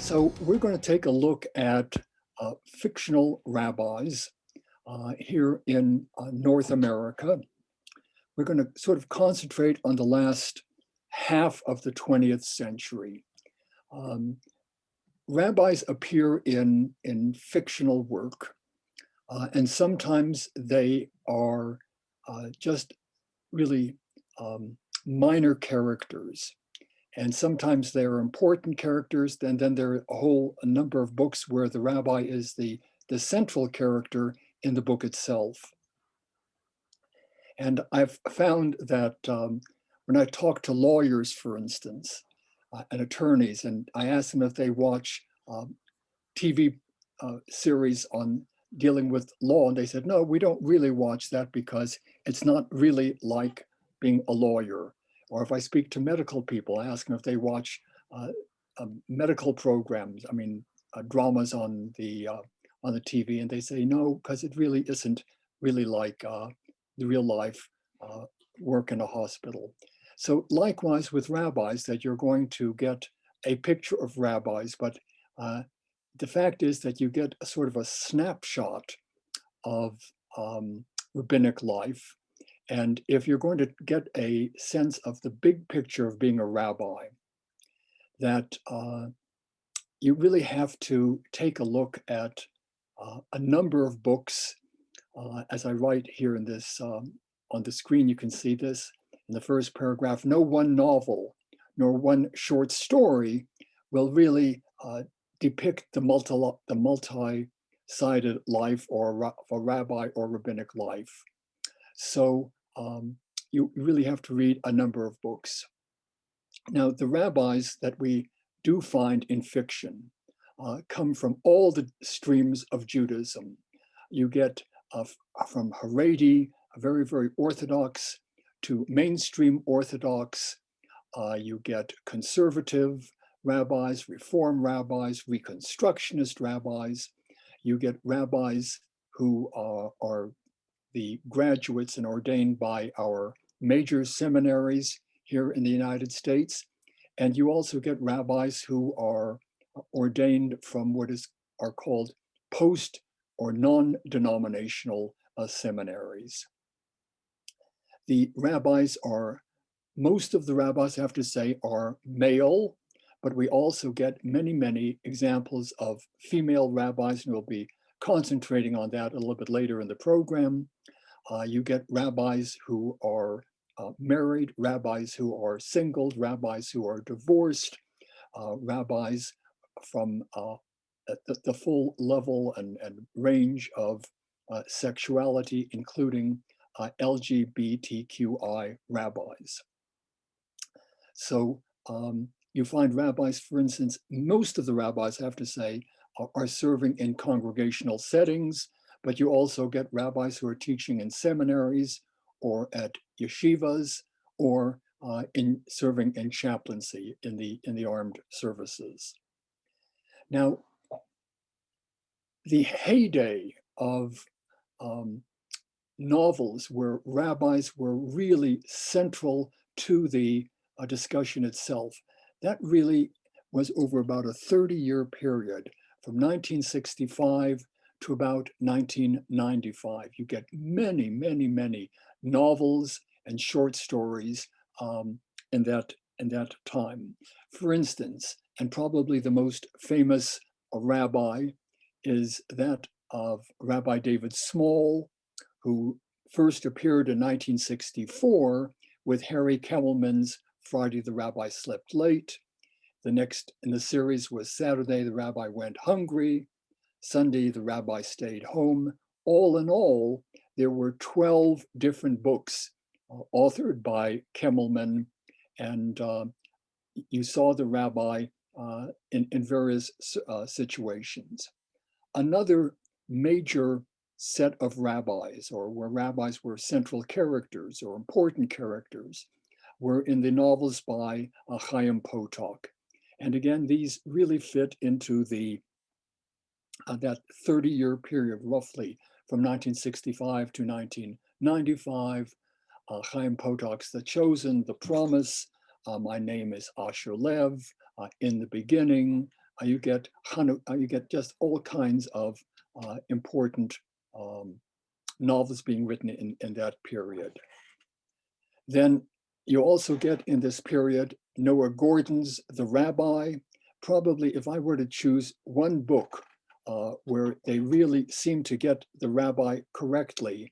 So we're going to take a look at fictional rabbis here in North America. We're going to sort of concentrate on the last half of the 20th century. Um, Rabbis appear in fictional work, and sometimes they are just really minor characters. And sometimes they're important characters, and then there are a number of books where the rabbi is the central character in the book itself. And I've found that when I talk to lawyers, for instance, and attorneys, and I ask them if they watch TV series on dealing with law, and they said, no, we don't really watch that because it's not really like being a lawyer. Or if I speak to medical people, I ask them if they watch medical programs, dramas on the TV, and they say no, because it really isn't really like the real life work in a hospital. So likewise with rabbis, that you're going to get a picture of rabbis, but the fact is that you get a sort of a snapshot of rabbinic life. And if you're going to get a sense of the big picture of being a rabbi, that you really have to take a look at a number of books. As I write here in this, on the screen, you can see this in the first paragraph. No one novel nor one short story will really depict the multi-sided life or a rabbi or rabbinic life. So you really have to read a number of books. Now, the rabbis that we do find in fiction come from all the streams of Judaism. You get from Haredi, very, very Orthodox, to mainstream Orthodox. You get conservative rabbis, Reform rabbis, Reconstructionist rabbis. You get rabbis who are the graduates and ordained by our major seminaries here in the United States. And you also get rabbis who are ordained from what are called post or non-denominational seminaries. The rabbis most of the rabbis, I have to say, are male, but we also get many, many examples of female rabbis, and we'll be concentrating on that a little bit later in the program. You get rabbis who are married, rabbis who are single, rabbis who are divorced, rabbis from the full level and range of sexuality, including LGBTQI rabbis. So you find rabbis, for instance, most of the rabbis, I have to say, are serving in congregational settings, but you also get rabbis who are teaching in seminaries or at yeshivas or serving in chaplaincy in the armed services. Now, the heyday of novels where rabbis were really central to the discussion itself, that really was over about a 30-year period from 1965 to about 1995. You get many, many, many novels and short stories in that time. For instance, and probably the most famous rabbi is that of Rabbi David Small, who first appeared in 1964 with Harry Kemmelman's Friday the Rabbi Slept Late. The next in the series was Saturday the Rabbi Went Hungry, Sunday the Rabbi Stayed Home. All in all, there were 12 different books authored by Kemmelman, and you saw the rabbi in various situations. Another major set of rabbis, or where rabbis were central characters or important characters, were in the novels by Chaim Potok. And again, these really fit into the that 30-year period, roughly from 1965 to 1995. Chaim Potok's The Chosen, The Promise, My Name is Asher Lev, In the Beginning, you get just all kinds of important novels being written in that period. Then you also get in this period Noah Gordon's The Rabbi. Probably if I were to choose one book where they really seem to get the rabbi correctly,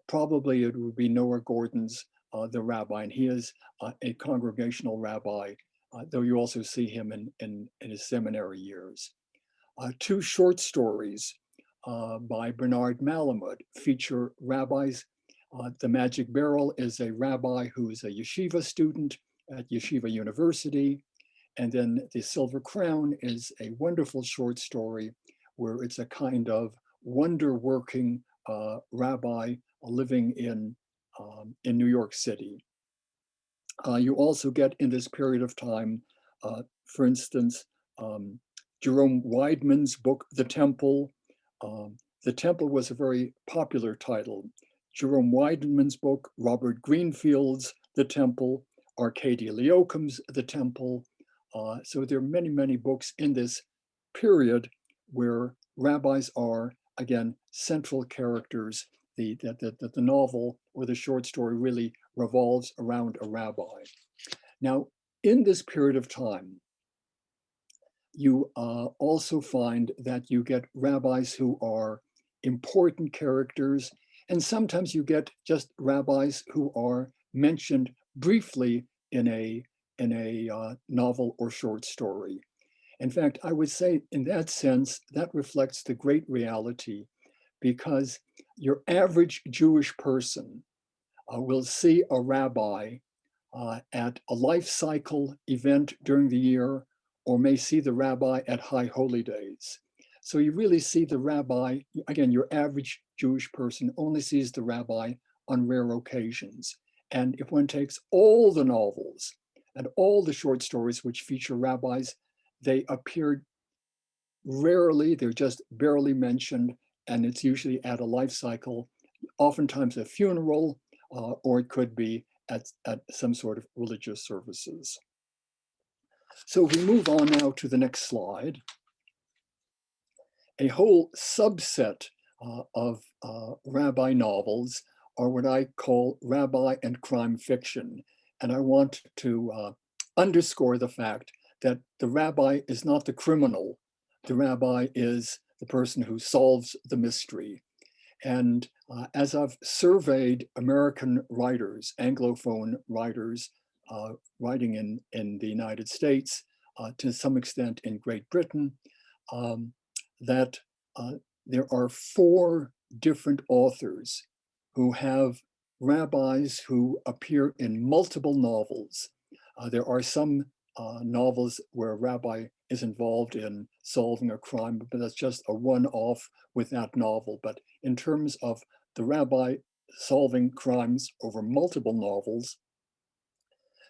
probably it would be Noah Gordon's The Rabbi, and he is a congregational rabbi, though you also see him in his seminary years. Two short stories by Bernard Malamud feature rabbis. The Magic Barrel is a rabbi who is a yeshiva student at Yeshiva University. And then The Silver Crown is a wonderful short story where it's a kind of wonder-working rabbi living in New York City. You also get in this period of time, for instance, Jerome Weidman's book, The Temple. The Temple was a very popular title. Jerome Weidman's book, Robert Greenfield's The Temple, Arcadia Leocum's The Temple. So there are many, many books in this period where rabbis are, again, central characters. The novel or the short story really revolves around a rabbi. Now, in this period of time, you also find that you get rabbis who are important characters, and sometimes you get just rabbis who are mentioned briefly in a novel or short story. In fact, I would say in that sense, that reflects the great reality, because your average Jewish person will see a rabbi at a life cycle event during the year, or may see the rabbi at high holy days. So you really see the rabbi, again, your average Jewish person only sees the rabbi on rare occasions. And if one takes all the novels and all the short stories which feature rabbis, they appear rarely, they're just barely mentioned, and it's usually at a life cycle, oftentimes a funeral, or it could be at some sort of religious services. So we move on now to the next slide. A whole subset of rabbi novels are what I call rabbi and crime fiction. And I want to underscore the fact that the rabbi is not the criminal. The rabbi is the person who solves the mystery. And as I've surveyed American writers, Anglophone writers, writing in the United States, to some extent in Great Britain, that there are 4 different authors who have rabbis who appear in multiple novels. There are some novels where a rabbi is involved in solving a crime, but that's just a one-off with that novel. But in terms of the rabbi solving crimes over multiple novels,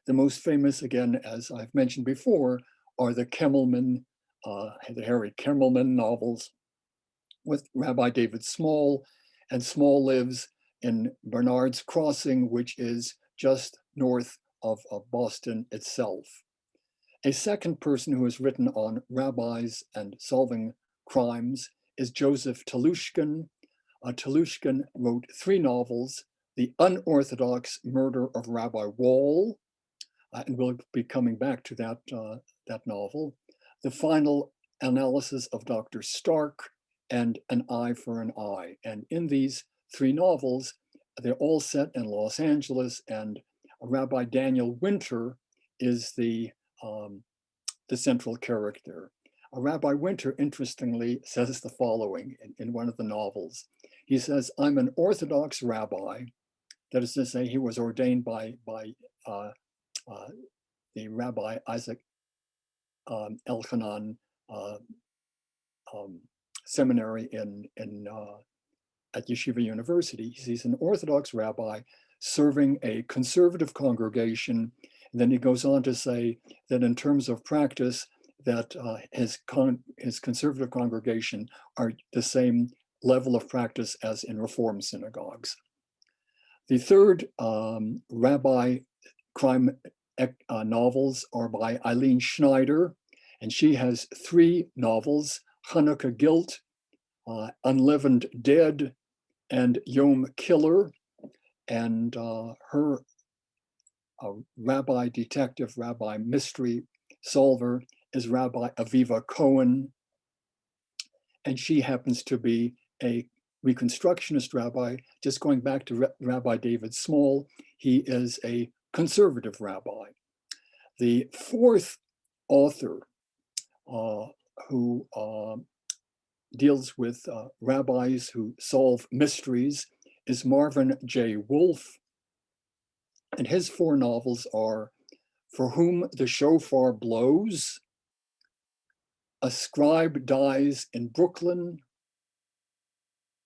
the most famous, again, as I've mentioned before, are the Kemmelman, the Harry Kemmelman novels with Rabbi David Small, and Small lives in Bernard's Crossing, which is just north of Boston itself. A second person who has written on rabbis and solving crimes is Joseph Telushkin. Telushkin wrote 3 novels: The Unorthodox Murder of Rabbi Wall, and we'll be coming back to that novel, The Final Analysis of Dr. Stark, and An Eye for an Eye. And in these 3 novels, they're all set in Los Angeles, and Rabbi Daniel Winter is the central character. Rabbi Winter, interestingly, says the following in one of the novels. He says, "I'm an Orthodox rabbi," that is to say, he was ordained by the Rabbi Isaac Elchanan seminary at Yeshiva University. He's an Orthodox rabbi serving a conservative congregation. And then he goes on to say that in terms of practice, that his conservative congregation are the same level of practice as in Reform synagogues. The third rabbi crime novels are by Eileen Schneider, And she has 3 novels, Hanukkah Guilt, Unleavened Dead, and Yom Killer. And her rabbi detective, rabbi mystery solver is Rabbi Aviva Cohen. And she happens to be a Reconstructionist rabbi. Just going back to Rabbi David Small, he is a conservative rabbi. The 4th author who deals with rabbis who solve mysteries is Marvin J. Wolfe. And his 4 novels are For Whom the Shofar Blows, A Scribe Dies in Brooklyn,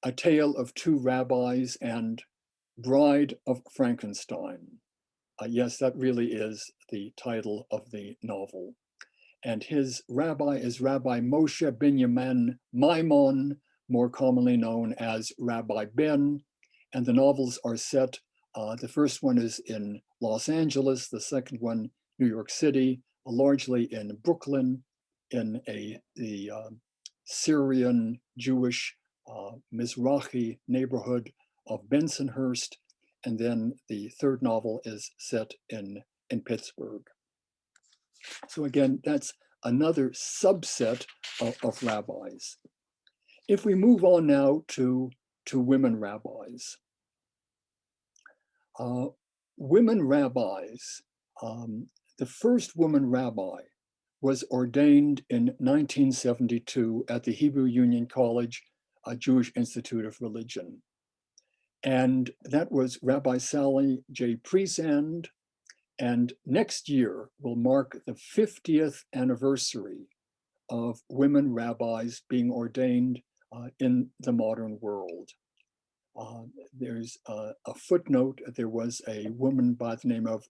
A Tale of Two Rabbis, and Bride of Frankenstein. Yes, that really is the title of the novel. And his rabbi is Rabbi Moshe Binyamin Maimon, more commonly known as Rabbi Ben. And the novels are set, the first one is in Los Angeles, the second one, New York City, largely in Brooklyn, in the Syrian Jewish Mizrahi neighborhood of Bensonhurst. And then the third novel is set in Pittsburgh. So again, that's another subset of rabbis. If we move on now to women rabbis. Women rabbis, the first woman rabbi was ordained in 1972 at the Hebrew Union College, Jewish Institute of Religion. And that was Rabbi Sally J. Priesand. And next year will mark the 50th anniversary of women rabbis being ordained in the modern world. There's a footnote. There was a woman by the name of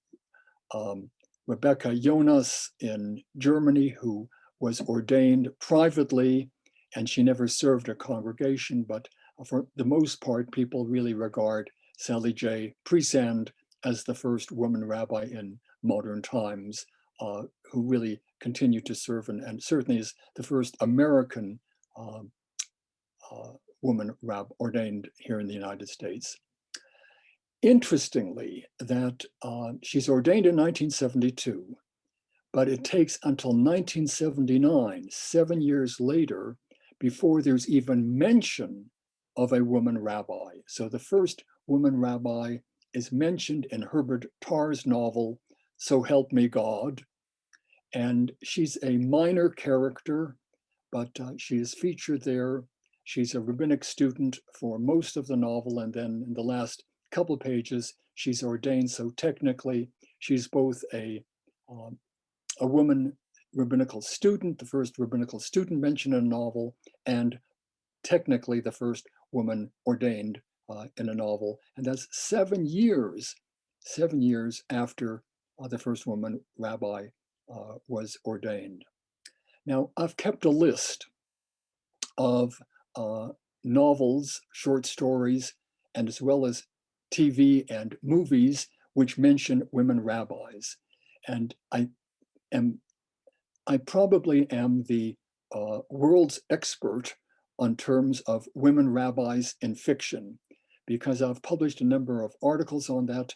Rebecca Jonas in Germany who was ordained privately, and she never served a congregation, but for the most part, people really regard Sally J. Priesand as the first woman rabbi in modern times, who really continued to serve, and certainly is the first American woman ordained here in the United States. Interestingly, that she's ordained in 1972, but it takes until 1979, 7 years later, before there's even mention of a woman rabbi. So the first woman rabbi is mentioned in Herbert Tarr's novel, So Help Me God. And she's a minor character, but she is featured there. She's a rabbinic student for most of the novel, and then in the last couple of pages, she's ordained. So technically, she's both a woman rabbinical student, the first rabbinical student mentioned in a novel, and technically the first woman ordained in a novel. And that's 7 years after the first woman rabbi was ordained. Now, I've kept a list of novels, short stories, and as well as TV and movies which mention women rabbis. And I probably am the world's expert on terms of women rabbis in fiction, because I've published a number of articles on that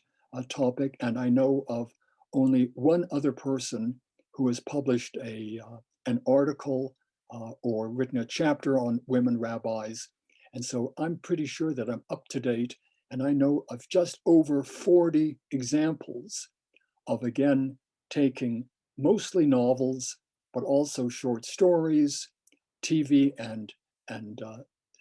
topic, and I know of only one other person who has published an article or written a chapter on women rabbis. And so I'm pretty sure that I'm up to date, and I know of just over 40 examples of, again, taking mostly novels, but also short stories, TV and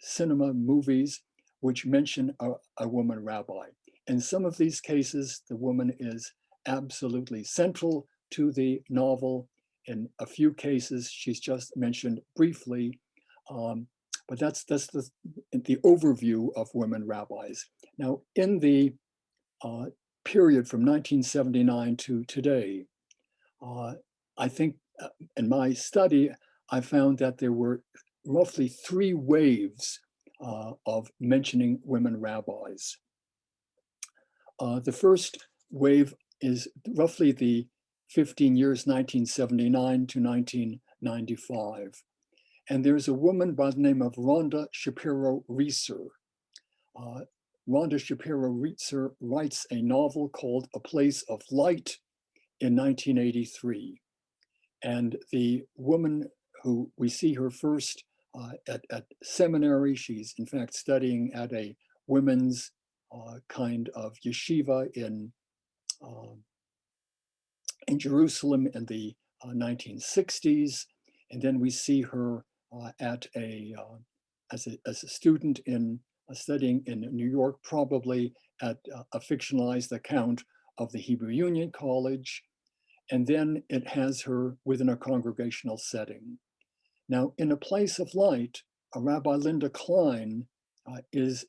cinema movies, which mention a woman rabbi. In some of these cases, the woman is absolutely central to the novel. In a few cases, she's just mentioned briefly, but that's the overview of women rabbis. Now, in the period from 1979 to today, I think in my study, I found that there were roughly 3 waves of mentioning women rabbis. The first wave is roughly the 15 years, 1979 to 1995. And there's a woman by the name of Rhonda Shapiro Reeser. Rhonda Shapiro Reeser writes a novel called A Place of Light in 1983. And the woman who we see her first at seminary, she's in fact studying at a women's kind of yeshiva in Jerusalem in the 1960s. And then we see her at as a student in studying in New York, probably at a fictionalized account of the Hebrew Union College. And then it has her within a congregational setting. Now, in A Place of Light, Rabbi Linda Klein is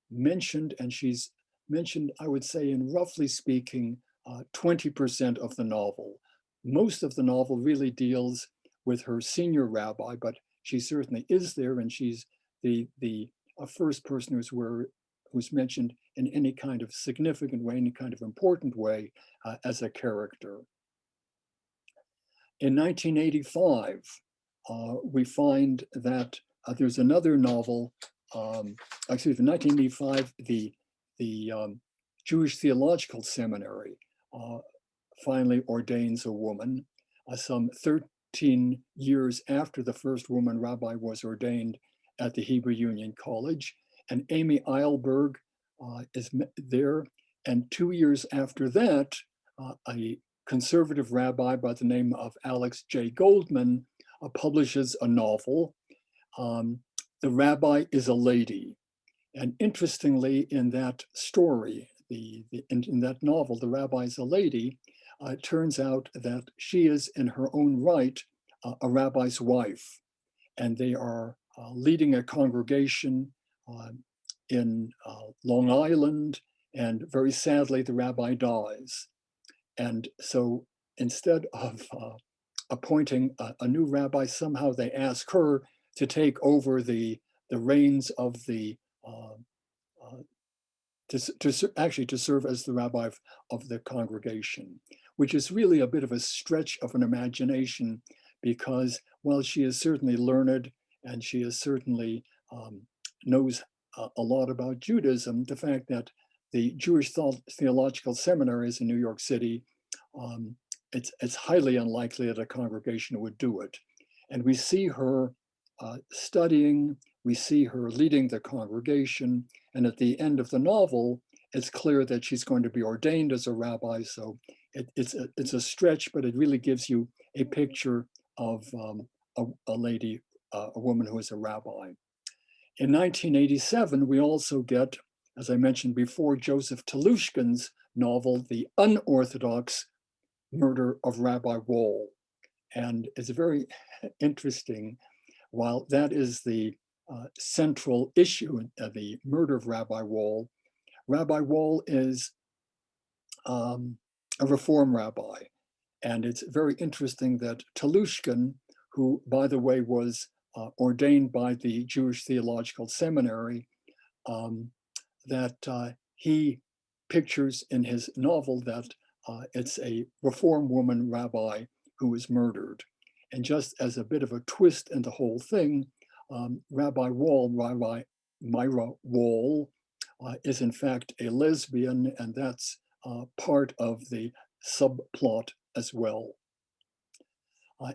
mentioned, and she's mentioned, I would say, in roughly speaking, 20% of the novel. Most of the novel really deals with her senior rabbi, but she certainly is there, and she's the first person who's mentioned in any kind of significant way, any kind of important way as a character. In 1985, we find that there's another novel, in 1985, the Jewish Theological Seminary finally ordains a woman. Some 13 years after the first woman rabbi was ordained at the Hebrew Union College, and Amy Eilberg is there. And 2 years after that, a conservative rabbi by the name of Alex J. Goldman publishes a novel. The Rabbi is a Lady. And interestingly, in that story, in that novel, The Rabbi is a Lady, it turns out that she is in her own right a rabbi's wife. And they are leading a congregation in Long Island. And very sadly, the rabbi dies. And so instead of appointing a new rabbi, somehow they ask her to take over the reins of the, to serve as the rabbi of the congregation, which is really a bit of a stretch of an imagination, because while she is certainly learned and she is certainly knows a lot about Judaism, the fact that the Jewish Theological Seminaries in New York City, it's highly unlikely that a congregation would do it. And we see her studying, we see her leading the congregation, and at the end of the novel, it's clear that she's going to be ordained as a rabbi. So it's a stretch, but it really gives you a picture of a lady, a woman who is a rabbi. In 1987, we also get, as I mentioned before, Joseph Telushkin's novel, The Unorthodox Murder of Rabbi Wohl. And it's very interesting. While that is the central issue, the murder of Rabbi Wohl is a Reform rabbi. And it's very interesting that Telushkin, who, by the way, was ordained by the Jewish Theological Seminary, that he pictures in his novel that it's a Reform woman rabbi who is murdered. And just as a bit of a twist in the whole thing, Rabbi Myra Wohl, is in fact a lesbian, and that's part of the subplot as well.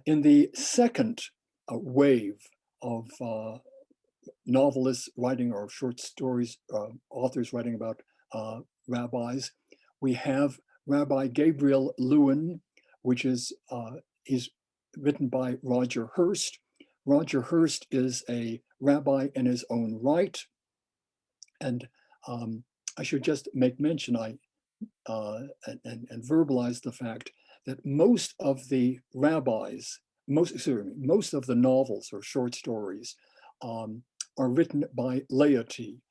In the second wave of novelists writing, or short stories, authors writing about rabbis, we have Rabbi Gabriel Lewin, which is written by Roger Hurst. Roger Hurst is a rabbi in his own right. And I should just make mention, and verbalize the fact that most of the rabbis, most of the novels or short stories are written by laity.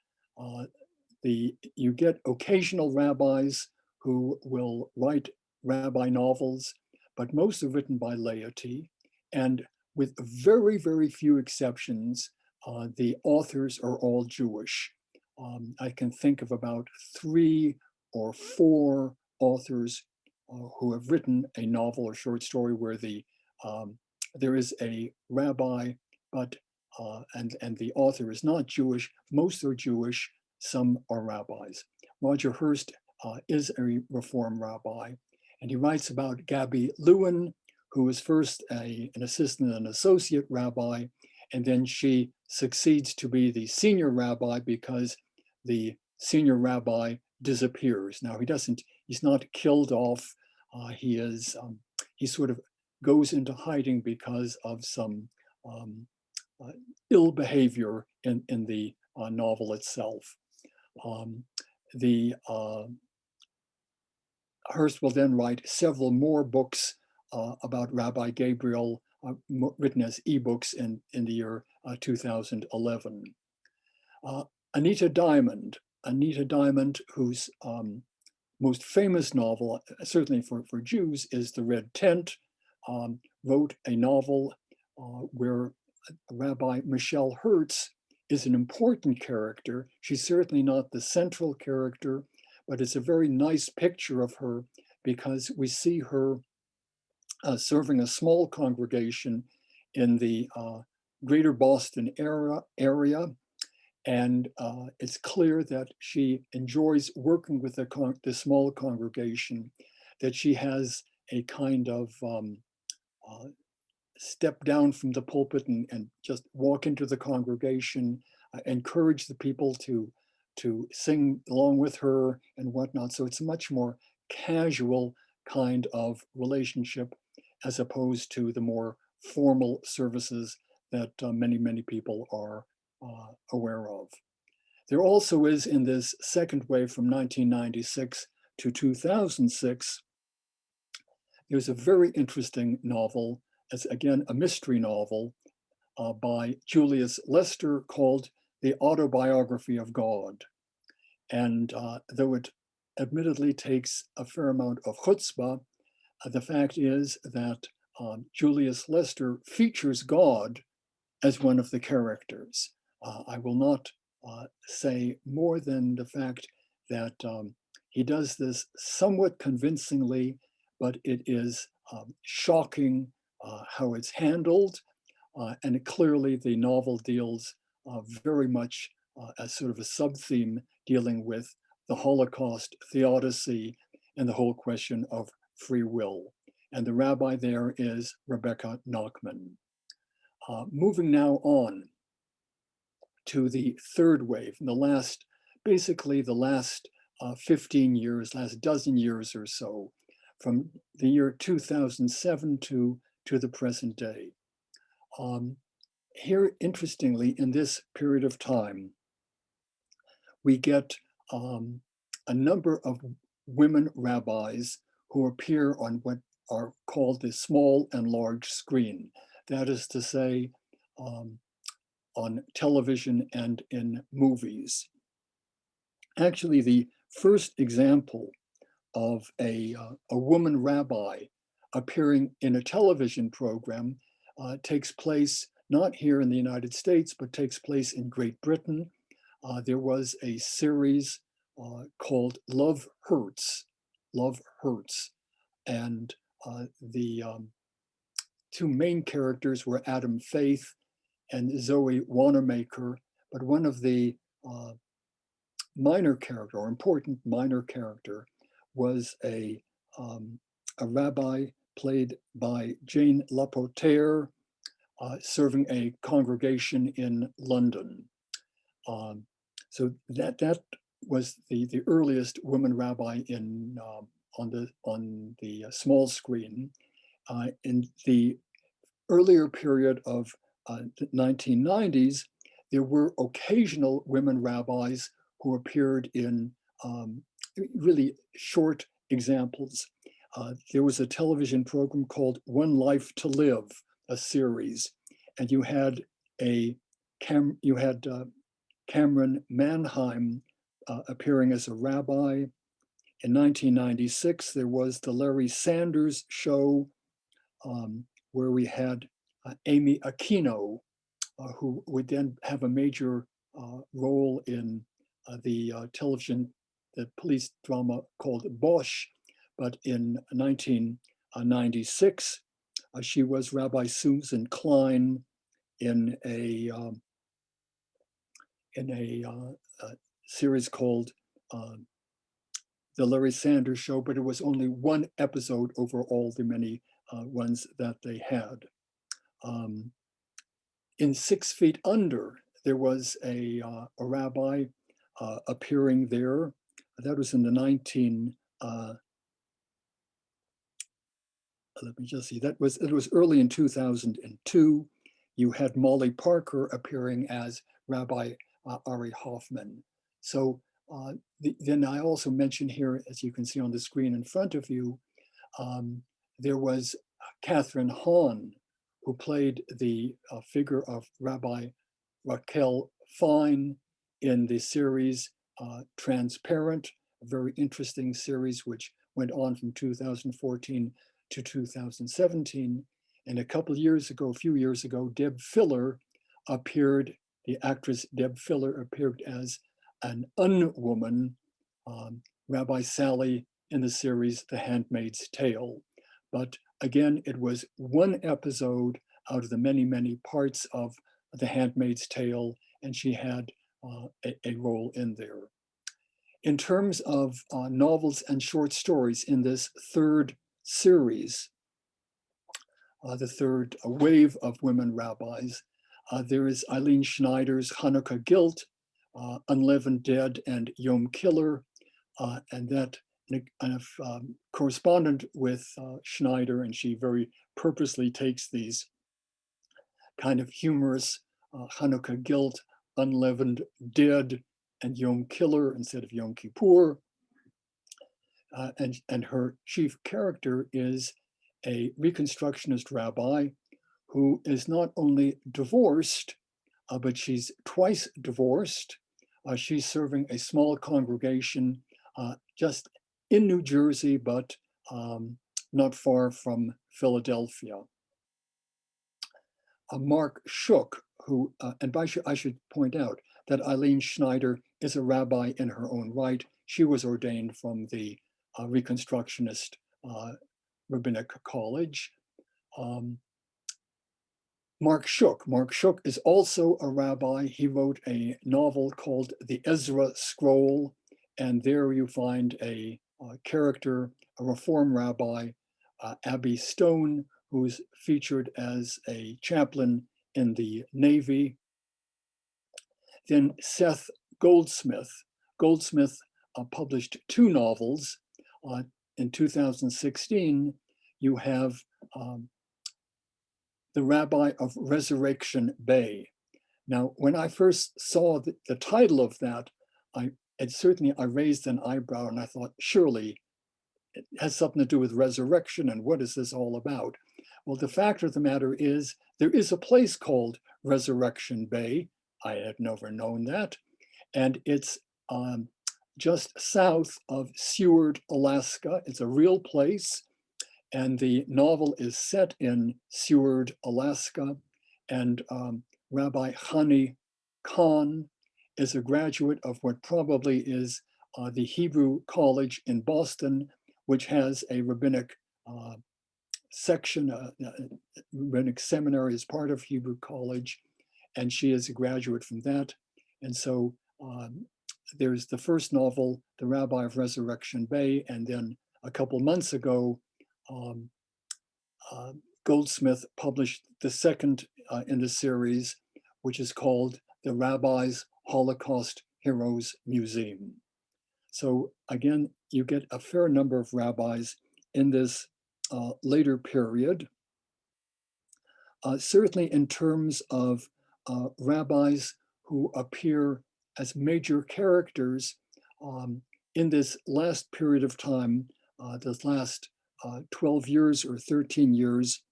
You get occasional rabbis who will write rabbi novels, but most are written by laity. And with very, very few exceptions, the authors are all Jewish. I can think of about 3 or 4 authors who have written a novel or short story where the there is a rabbi, but and the author is not Jewish. Most are Jewish, some are rabbis. Roger Hurst is a Reform rabbi, and he writes about Gabby Lewin, who was first an assistant and associate rabbi, and then she succeeds to be the senior rabbi because the senior rabbi disappears. Now he's not killed off. He sort of goes into hiding because of some ill behavior in the novel itself. The Hurst will then write several more books about Rabbi Gabriel, written as ebooks in the year 2011. Anita Diamond, whose most famous novel, certainly for Jews, is The Red Tent, wrote a novel where Rabbi Michelle Hertz is an important character. She's certainly not the central character, but it's a very nice picture of her because we see her serving a small congregation in the greater Boston area. And it's clear that she enjoys working with the small congregation, that she has a kind of step down from the pulpit and just walk into the congregation, encourage the people to sing along with her and whatnot. So it's a much more casual kind of relationship as opposed to the more formal services that many people are aware of. There also is, in this second wave from 1996 to 2006, there's a very interesting novel, as again a mystery novel by Julius Lester called The Autobiography of God. And though it admittedly takes a fair amount of chutzpah, the fact is that Julius Lester features God as one of the characters. I will not say more than the fact that he does this somewhat convincingly, but it is shocking how it's handled. And clearly the novel deals very much as sort of a sub-theme dealing with the Holocaust, theodicy, and the whole question of free will. And the rabbi there is Rebecca Nachman. Moving now on to the third wave, basically the last 15 years, last dozen years or so, from the year 2007 to the present day. Here, interestingly, in this period of time, we get a number of women rabbis who appear on what are called the small and large screen. That is to say, on television and in movies. Actually, the first example of a woman rabbi appearing in a television program takes place not here in the United States, but takes place in Great Britain. There was a series called Love Hurts, and the two main characters were Adam Faith and Zoe Wanamaker, but one of the important minor character was a rabbi played by Jane Lapotaire, serving a congregation in London. So that was the earliest woman rabbi on the small screen. In the earlier period of the 1990s, there were occasional women rabbis who appeared in really short examples. There was a television program called One Life to Live, a series, and you had Cameron Manheim appearing as a rabbi. In 1996, there was the Larry Sanders Show, where we had Amy Aquino, who would then have a major role in the police drama called Bosch. But in 1996, She was Rabbi Susan Klein in a series called The Larry Sanders Show, but it was only one episode over all the many ones that they had. In 6 Feet Under, there was a rabbi appearing there. That was in the let me just see, it was early in 2002. You had Molly Parker appearing as Rabbi Ari Hoffman. So then I also mentioned here, as you can see on the screen in front of you, there was Catherine Hahn, who played the figure of Rabbi Raquel Fine in the series Transparent, a very interesting series which went on from 2014 to 2017. And a few years ago, Deb Filler appeared, the actress Deb Filler appeared as an unwoman, Rabbi Sally, in the series The Handmaid's Tale. But again, it was one episode out of the many, many parts of The Handmaid's Tale, and she had a role in there. In terms of novels and short stories in this third series, the third wave of women rabbis, there is Eileen Schneider's Hanukkah Guilt, Unleavened Dead, and Yom Killer, and that kind of correspondent with Schneider, and she very purposely takes these kind of humorous Hanukkah Guilt, Unleavened Dead, and Yom Killer instead of Yom Kippur. And her chief character is a Reconstructionist rabbi who is not only divorced, but she's twice divorced. She's serving a small congregation just in New Jersey, but not far from Philadelphia. Mark Shook, who, I should point out that Eileen Schneider is a rabbi in her own right. She was ordained from the Reconstructionist Rabbinic College. Mark Shook is also a rabbi. He wrote a novel called The Ezra Scroll, and there you find a character, a Reform rabbi, Abby Stone, who's featured as a chaplain in the Navy. Then Seth Goldsmith. Goldsmith published 2 novels. In 2016, you have The Rabbi of Resurrection Bay. Now, when I first saw the title of that, I raised an eyebrow and I thought, surely it has something to do with resurrection, and what is this all about? Well, the fact of the matter is, there is a place called Resurrection Bay. I had never known that. And it's just south of Seward, Alaska. It's a real place. And the novel is set in Seward, Alaska. And Rabbi Hani Khan is a graduate of what probably is the Hebrew College in Boston, which has a rabbinic section, rabbinic seminary as part of Hebrew College. And she is a graduate from that. And so there's the first novel, The Rabbi of Resurrection Bay, and then a couple months ago, Goldsmith published the second in the series, which is called The Rabbi's Holocaust Heroes Museum. So again, you get a fair number of rabbis in this later period. Certainly in terms of rabbis who appear as major characters in this last period of time, this last 12 years or 13 years.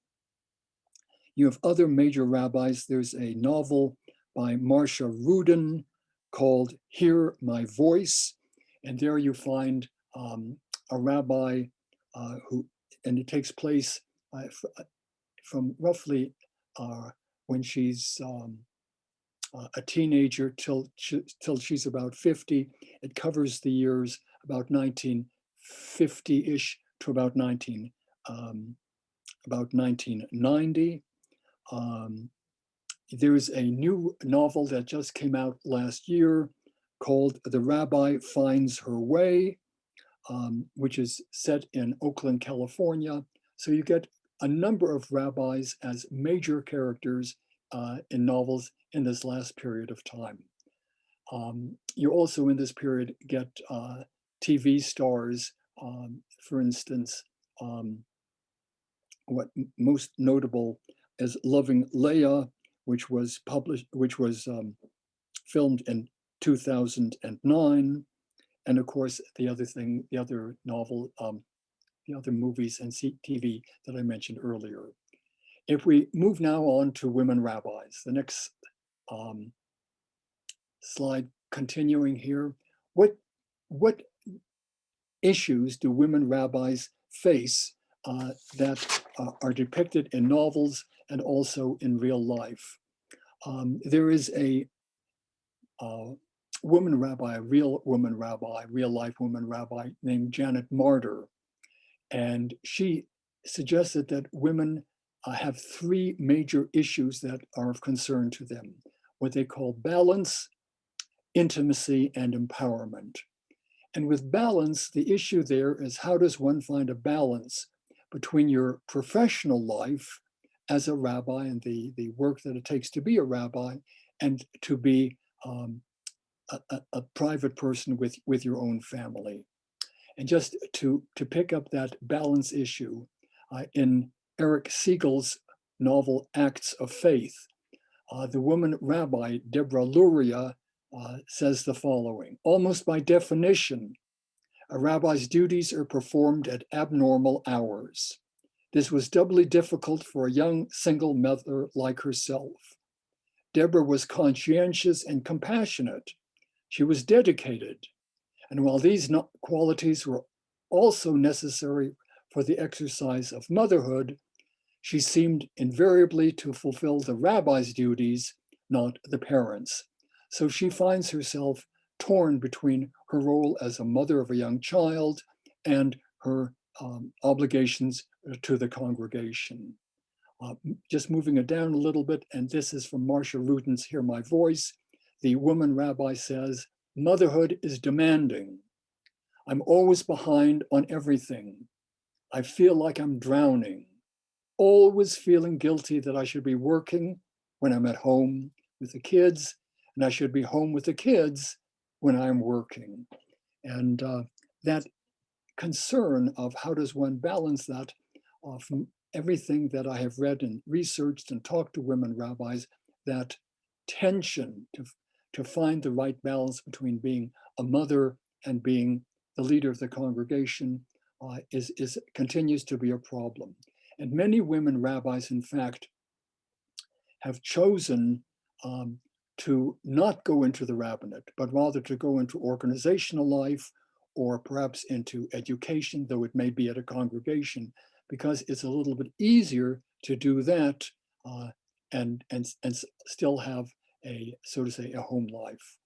You have other major rabbis. There's a novel by Marcia Rudin called Hear My Voice. And there you find a rabbi who, and it takes place from roughly when she's a teenager till she's about 50. It covers the years about 1950-ish to about 1970. about 1990. There's a new novel that just came out last year called The Rabbi Finds Her Way, which is set in Oakland, California. So you get a number of rabbis as major characters in novels in this last period of time. You also in this period get TV stars, for instance, what most notable is Loving Leah, which was filmed in 2009. And of course, the other novel, the other movies and TV that I mentioned earlier. If we move now on to women rabbis, the next slide continuing here, what issues do women rabbis face that are depicted in novels and also in real life? There is a woman rabbi, a real life woman rabbi named Janet Martyr. And she suggested that women have three major issues that are of concern to them, what they call balance, intimacy, and empowerment. And with balance, the issue there is how does one find a balance between your professional life as a rabbi and the work that it takes to be a rabbi and to be a private person with your own family. And just to pick up that balance issue, in Eric Siegel's novel Acts of Faith, the woman rabbi, Deborah Luria, says the following: almost by definition, a rabbi's duties are performed at abnormal hours. This was doubly difficult for a young single mother like herself. Deborah was conscientious and compassionate. She was dedicated. And while these qualities were also necessary for the exercise of motherhood, she seemed invariably to fulfill the rabbi's duties, not the parents'. So she finds herself torn between her role as a mother of a young child and her obligations to the congregation. Just moving it down a little bit, and this is from Marcia Ruden's Hear My Voice. The woman rabbi says, motherhood is demanding. I'm always behind on everything. I feel like I'm drowning, always feeling guilty that I should be working when I'm at home with the kids, and I should be home with the kids when I'm working. And that concern of how does one balance that, from everything that I have read and researched and talked to women rabbis, that tension to find the right balance between being a mother and being the leader of the congregation continues to be a problem. And many women rabbis, in fact, have chosen to not go into the rabbinate, but rather to go into organizational life or perhaps into education, though it may be at a congregation, because it's a little bit easier to do that and still have a, so to say, a home life.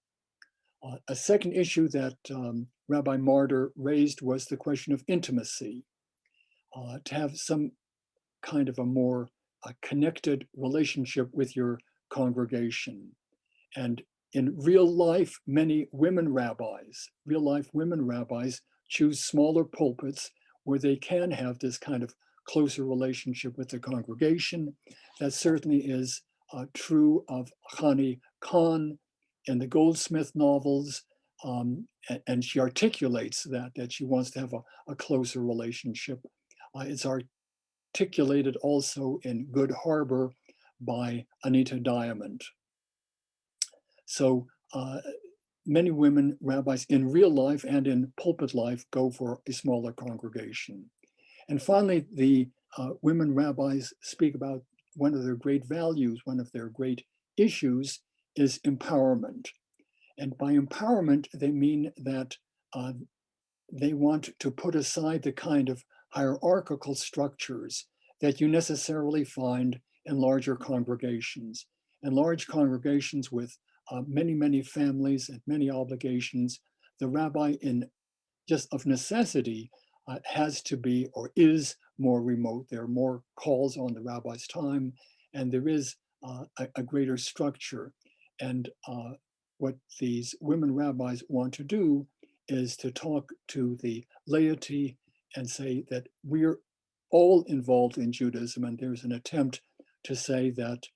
A second issue that Rabbi Martyr raised was the question of intimacy, to have some kind of a more connected relationship with your congregation. And in real life, many women rabbis, real life women rabbis, choose smaller pulpits where they can have this kind of closer relationship with the congregation. That certainly is true of Hani Khan in the Goldsmith novels, and she articulates that she wants to have a closer relationship. It's articulated also in Good Harbor by Anita Diamond. So many women rabbis in real life and in pulpit life go for a smaller congregation. And finally, the women rabbis speak about one of their great values, one of their great issues is empowerment. And by empowerment, they mean that they want to put aside the kind of hierarchical structures that you necessarily find in larger congregations. In large congregations with many, many families and many obligations, the rabbi, in just of necessity, has to be or is more remote. There are more calls on the rabbi's time, and there is a greater structure. And what these women rabbis want to do is to talk to the laity and say that we're all involved in Judaism, and there's an attempt to say that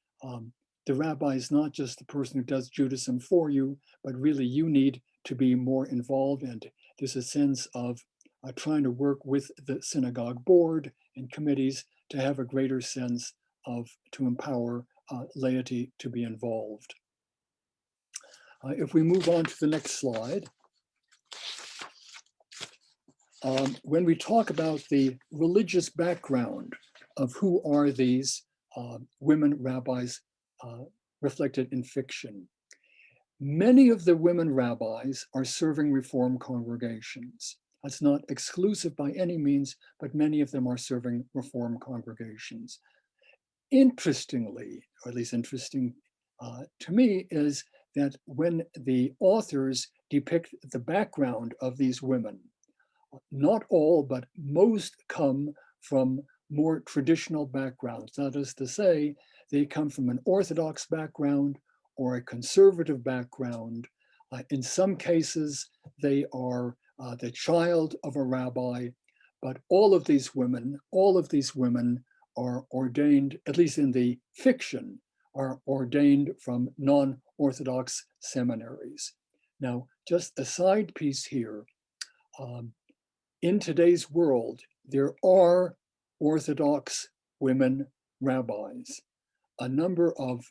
the rabbi is not just the person who does Judaism for you, but really you need to be more involved. And there's a sense of trying to work with the synagogue board and committees to have a greater sense of, to empower laity to be involved. If we move on to the next slide, when we talk about the religious background of who are these women rabbis reflected in fiction, many of the women rabbis are serving Reform congregations. That's not exclusive by any means, but many of them are serving Reform congregations. Interestingly, or at least interesting to me, is that when the authors depict the background of these women, not all, but most come from more traditional backgrounds. That is to say, they come from an Orthodox background or a conservative background. In some cases, they are the child of a rabbi, but all of these women are ordained, at least in the fiction, are ordained from non-Orthodox seminaries. Now, just a side piece here. In today's world, there are Orthodox women rabbis. A number of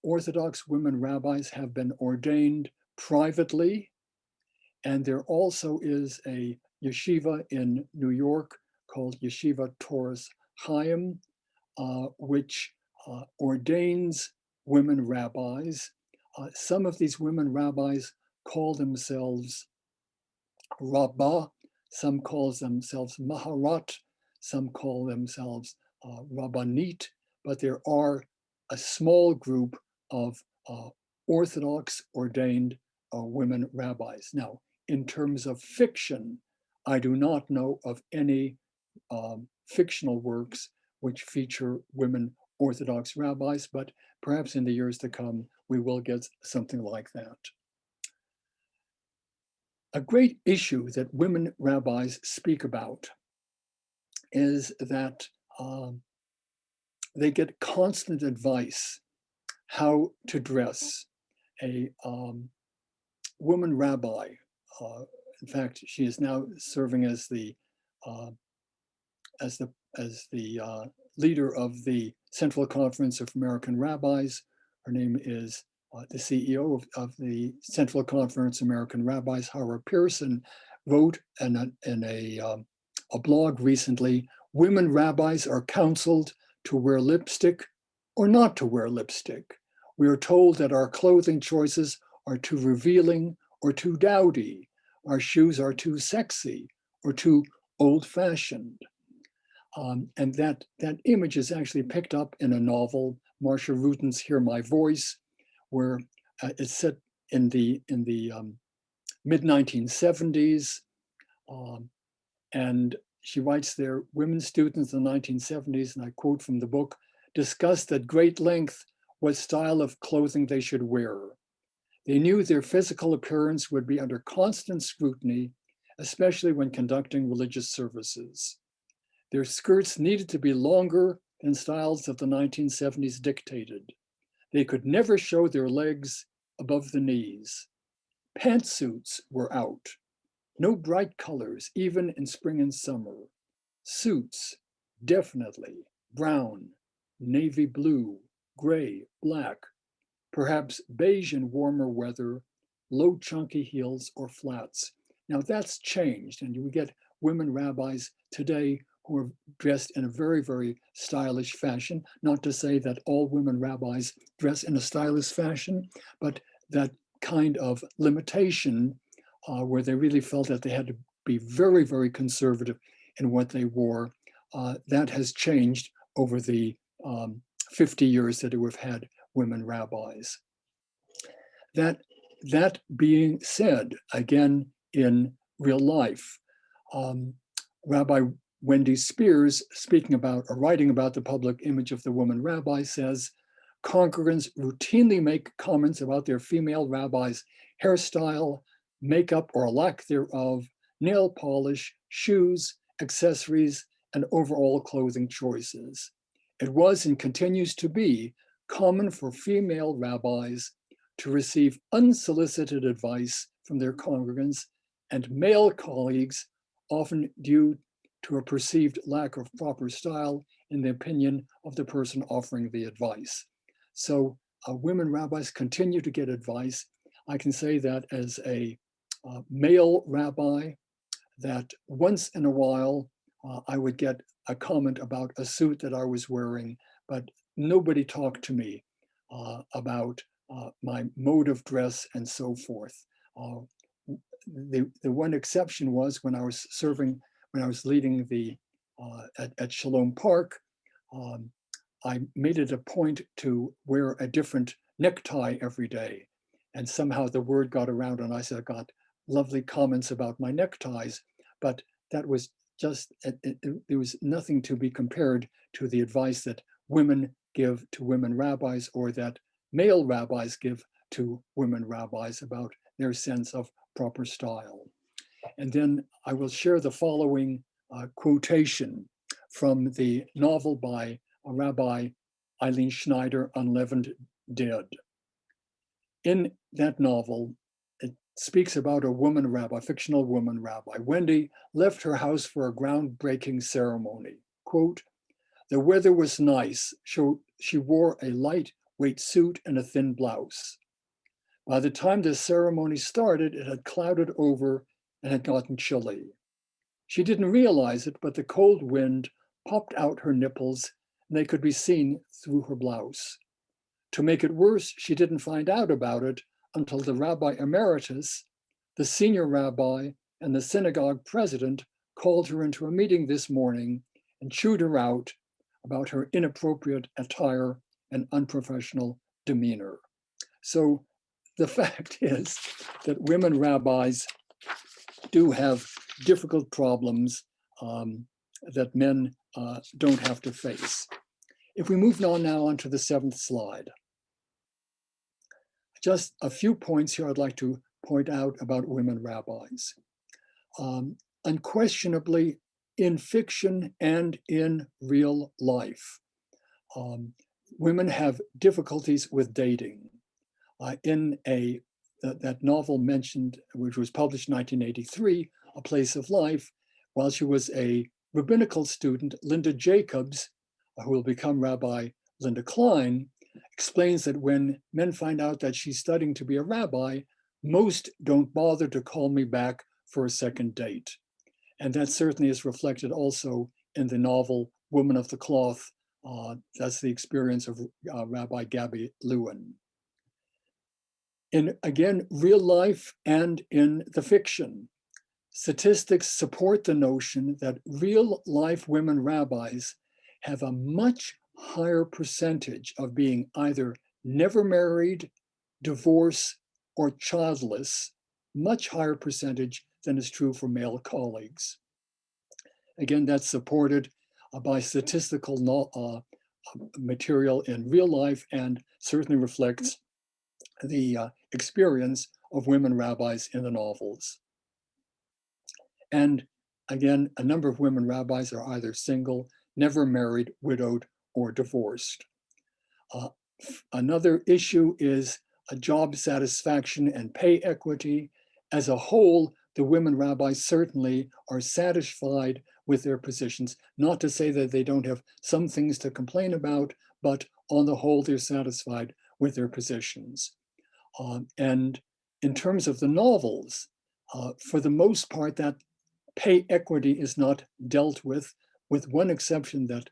Orthodox women rabbis have been ordained privately, and there also is a yeshiva in New York called Yeshiva Torres Chaim, which ordains women rabbis. Some of these women rabbis call themselves Rabbah, some call themselves Maharat, some call themselves Rabbanit, but there are a small group of Orthodox ordained women rabbis. Now, in terms of fiction, I do not know of any fictional works which feature women Orthodox rabbis, but perhaps in the years to come, we will get something like that. A great issue that women rabbis speak about is that they get constant advice how to dress. A woman rabbi, in fact, she is now serving as the leader of the Central Conference of American Rabbis. Her name is the CEO of the Central Conference of American Rabbis, Hara Pearson, wrote in a blog recently, women rabbis are counseled to wear lipstick or not to wear lipstick. We are told that our clothing choices are too revealing or too dowdy. Our shoes are too sexy or too old-fashioned. And that image is actually picked up in a novel, Marcia Rutin's Hear My Voice, where it's set in the mid-1970s. And she writes there, women students in the 1970s, and I quote from the book, discussed at great length what style of clothing they should wear. They knew their physical appearance would be under constant scrutiny, especially when conducting religious services. Their skirts needed to be longer than styles of the 1970s dictated. They could never show their legs above the knees. Pantsuits were out. No bright colors, even in spring and summer. Suits, definitely, brown, navy blue, gray, black, perhaps beige in warmer weather, low chunky heels or flats. Now that's changed, and you get women rabbis today who are dressed in a very, very stylish fashion. Not to say that all women rabbis dress in a stylish fashion, but that kind of limitation where they really felt that they had to be very, very conservative in what they wore, that has changed over the 50 years that we've had women rabbis. That being said, again, in real life, Rabbi Wendy Spears, speaking about or writing about the public image of the woman rabbi, says, congregants routinely make comments about their female rabbi's hairstyle, makeup or lack thereof, nail polish, shoes, accessories, and overall clothing choices. It was and continues to be common for female rabbis to receive unsolicited advice from their congregants and male colleagues, often due to a perceived lack of proper style in the opinion of the person offering the advice. So women rabbis continue to get advice. I can say that as a male rabbi, that once in a while I would get a comment about a suit that I was wearing, but nobody talked to me about my mode of dress and so forth. The one exception was when I was leading the at Shalom Park. I made it a point to wear a different necktie every day, and somehow the word got around, and I said I got lovely comments about my neckties, but that was just there was nothing to be compared to the advice that women give to women rabbis, or that male rabbis give to women rabbis about their sense of proper style. And then I will share the following quotation from the novel by Rabbi Eileen Schneider, Unleavened Dead. In that novel, it speaks about a woman rabbi, fictional woman rabbi. Wendy left her house for a groundbreaking ceremony. Quote, the weather was nice. She wore a lightweight suit and a thin blouse. By the time the ceremony started, it had clouded over and had gotten chilly. She didn't realize it, but the cold wind popped out her nipples and they could be seen through her blouse. To make it worse, she didn't find out about it until the rabbi emeritus, the senior rabbi, and the synagogue president called her into a meeting this morning and chewed her out about her inappropriate attire and unprofessional demeanor. So the fact is that women rabbis do have difficult problems that men don't have to face. If we move on now onto the seventh slide, just a few points here I'd like to point out about women rabbis. Unquestionably, in fiction and in real life, women have difficulties with dating. In that novel mentioned, which was published in 1983, A Place of Life, while she was a rabbinical student, Linda Jacobs, who will become Rabbi Linda Klein, explains that when men find out that she's studying to be a rabbi, most don't bother to call me back for a second date. And that certainly is reflected also in the novel Woman of the Cloth. That's the experience of Rabbi Gabby Lewin. In, again, real life and in the fiction, statistics support the notion that real life women rabbis have a much higher percentage of being either never married, divorced, or childless, much higher percentage than is true for male colleagues. Again, that's supported by statistical material in real life and certainly reflects the experience of women rabbis in the novels. And again, a number of women rabbis are either single, never married, widowed, or divorced. Another issue is job satisfaction and pay equity. As a whole, the women rabbis certainly are satisfied with their positions. Not to say that they don't have some things to complain about, but on the whole, they're satisfied with their positions. And in terms of the novels, for the most part, that pay equity is not dealt with one exception that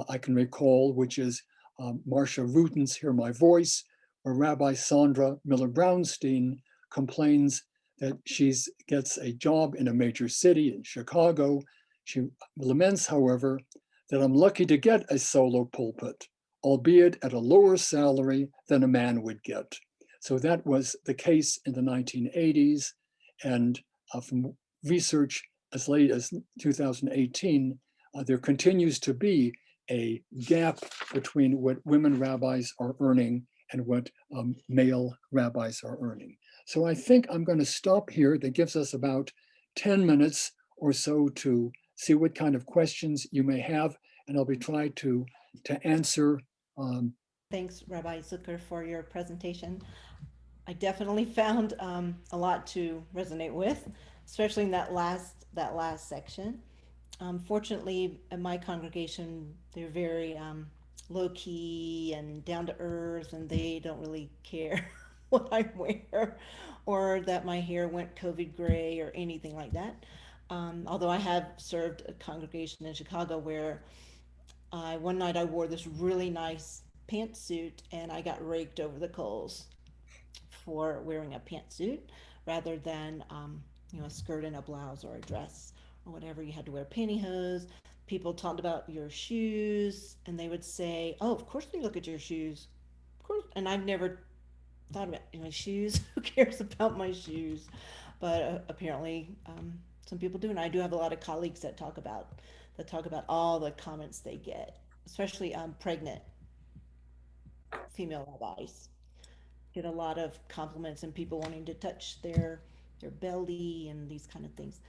I can recall, which is Marcia Rutan's Hear My Voice, where Rabbi Sandra Miller-Brownstein complains that she gets a job in a major city in Chicago. She laments, however, that I'm lucky to get a solo pulpit, albeit at a lower salary than a man would get. So that was the case in the 1980s, and from research as late as 2018, there continues to be a gap between what women rabbis are earning and what male rabbis are earning. So I think I'm going to stop here. That gives us about 10 minutes or so to see what kind of questions you may have, and I'll be trying to answer. Thanks, Rabbi Zucker, for your presentation. I definitely found a lot to resonate with, especially in that last section. Fortunately, in my congregation, they're very low key and down to earth, and they don't really care what I wear or that my hair went COVID gray or anything like that. Although I have served a congregation in Chicago where one night I wore this really nice pantsuit and I got raked over the coals for wearing a pantsuit rather than a skirt and a blouse or a dress or whatever. You had to wear pantyhose. People talked about your shoes and they would say, "Oh, of course we look at your shoes." Of course, and I've never thought about my shoes. Who cares about my shoes? But apparently, some people do, and I do have a lot of colleagues that talk about all the comments they get, especially pregnant female rabbis get a lot of compliments and people wanting to touch their belly and these kind of things.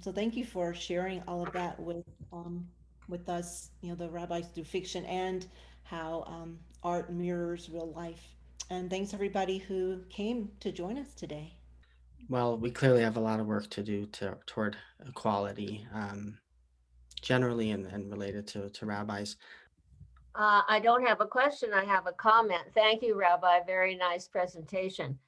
So thank you for sharing all of that with us. The rabbis do fiction and how art mirrors real life. And thanks everybody who came to join us today. Well, we clearly have a lot of work to do toward equality, generally and related to rabbis. I don't have a question. I have a comment. Thank you, Rabbi. Very nice presentation.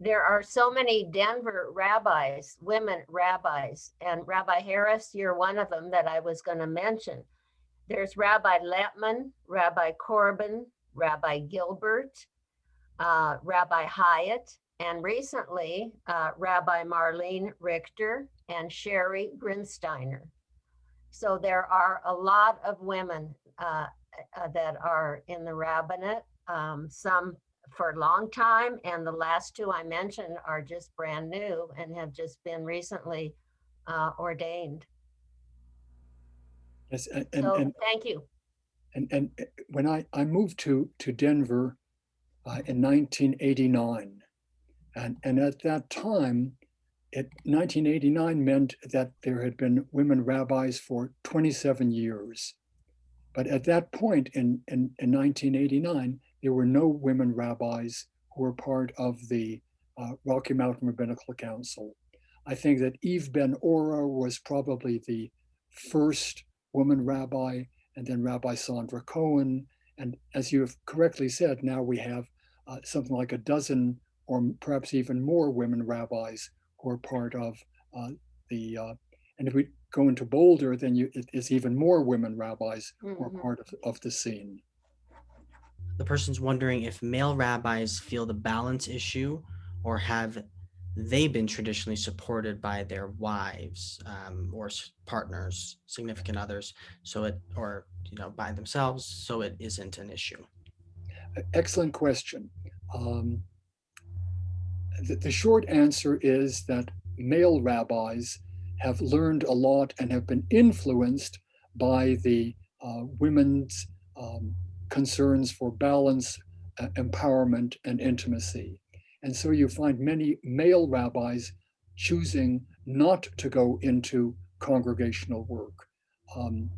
There are so many Denver rabbis, women rabbis, and Rabbi Harris, you're one of them that I was going to mention. There's Rabbi Letman, Rabbi Corbin, Rabbi Gilbert, Rabbi Hyatt, and recently Rabbi Marlene Richter and Sherry Grinsteiner. So there are a lot of women that are in the rabbinate, some for a long time, and the last two I mentioned are just brand new and have just been recently ordained. Yes, So thank you. and when I moved to Denver in 1989, and at that time, 1989 meant that there had been women rabbis for 27 years. But at that point in 1989, there were no women rabbis who were part of the Rocky Mountain Rabbinical Council. I think that Eve Ben Ora was probably the first woman rabbi, and then Rabbi Sandra Cohen. And as you have correctly said, now we have something like a dozen or perhaps even more women rabbis who are part of the, and if we go into Boulder, then it's even more women rabbis who are part of the scene. The person's wondering if male rabbis feel the balance issue, or have they been traditionally supported by their wives, or partners, significant others, so it, or by themselves, so it isn't an issue. Excellent question. Um, the short answer is that male rabbis have learned a lot and have been influenced by the women's concerns for balance, empowerment, and intimacy. And so you find many male rabbis choosing not to go into congregational work. Um,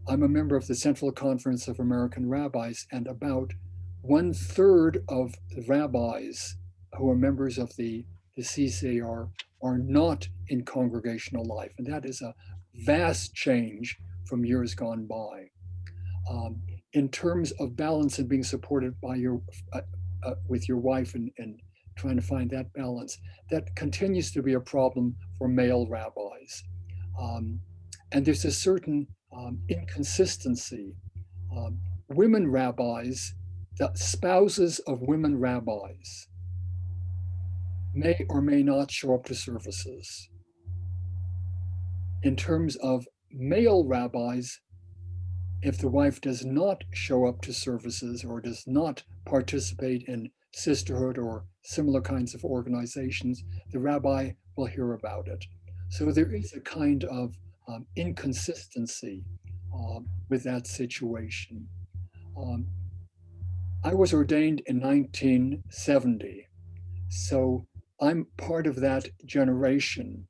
I'm a member of the Central Conference of American Rabbis, and about 1/3 of the rabbis who are members of the CCAR are not in congregational life. And that is a vast change from years gone by. Um, in terms of balance and being supported by with your wife and trying to find that balance, that continues to be a problem for male rabbis. Um, and there's a certain inconsistency. Um, Women rabbis, the spouses of women rabbis, may or may not show up to services. In terms of male rabbis, if the wife does not show up to services or does not participate in sisterhood or similar kinds of organizations, the rabbi will hear about it. So there is a kind of inconsistency with that situation. I was ordained in 1970, so I'm part of that generation.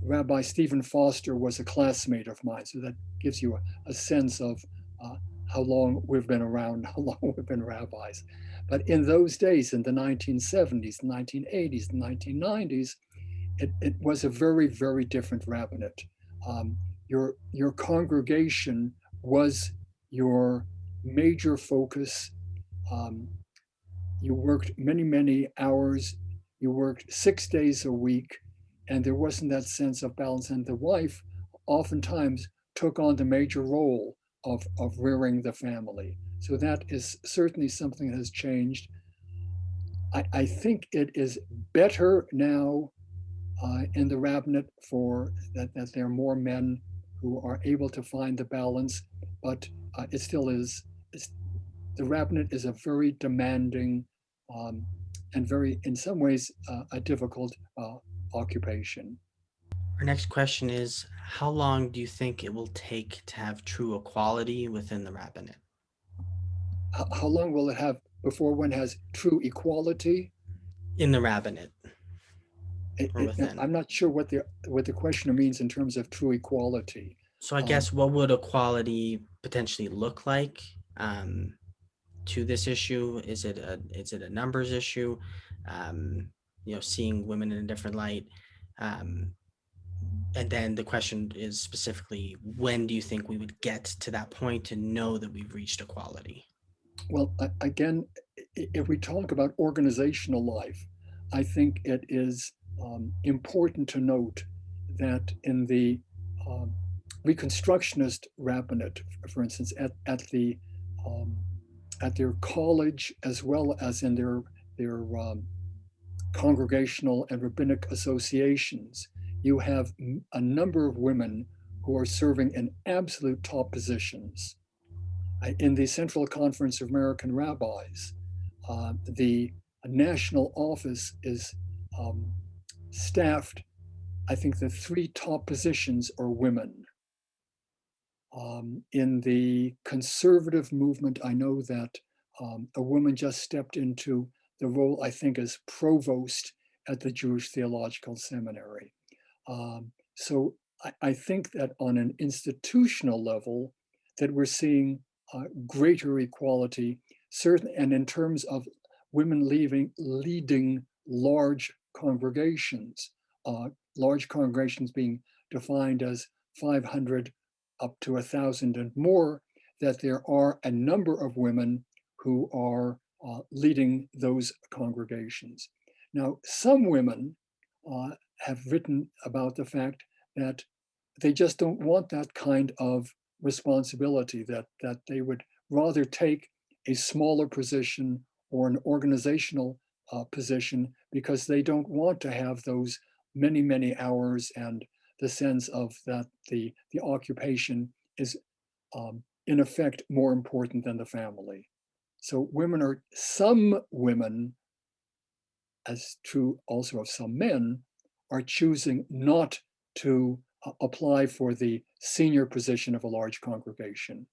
Rabbi Stephen Foster was a classmate of mine, so that gives you a sense of how long we've been around, how long we've been rabbis. But in those days, in the 1970s, 1980s, 1990s, it was a very, very different rabbinate. Your congregation was your major focus. You worked many, many hours. You worked 6 days a week, and there wasn't that sense of balance. And the wife oftentimes took on the major role of rearing the family. So that is certainly something that has changed. I think it is better now in the rabbinate for that there are more men who are able to find the balance, but it still is. The rabbinate is a very demanding and very, in some ways, a difficult occupation. Our next question is, how long do you think it will take to have true equality within the rabbinate? How long will it have before one has true equality? In the rabbinate or within? I'm not sure what the questioner means in terms of true equality. So I guess what would equality potentially look like to this issue? Is it a numbers issue? Seeing women in a different light. And then the question is specifically, when do you think we would get to that point to know that we've reached equality? Well, again, if we talk about organizational life, I think it is important to note that in the Reconstructionist rabbinate, for instance, at their college as well as in their congregational and rabbinic associations, you have a number of women who are serving in absolute top positions. In the Central Conference of American Rabbis, the national office is staffed. I think the 3 top positions are women. In the conservative movement, I know that a woman just stepped into the role, I think, as provost at the Jewish Theological Seminary. So I think that on an institutional level, that we're seeing greater equality, certain, and in terms of women leading large congregations being defined as 500 up to 1,000 and more, that there are a number of women who are leading those congregations. Now, some women have written about the fact that they just don't want that kind of responsibility, that they would rather take a smaller position or an organizational position because they don't want to have those many, many hours and the sense of that the occupation is in effect more important than the family. So some women, as true also of some men, are choosing not to apply for the senior position of a large congregation.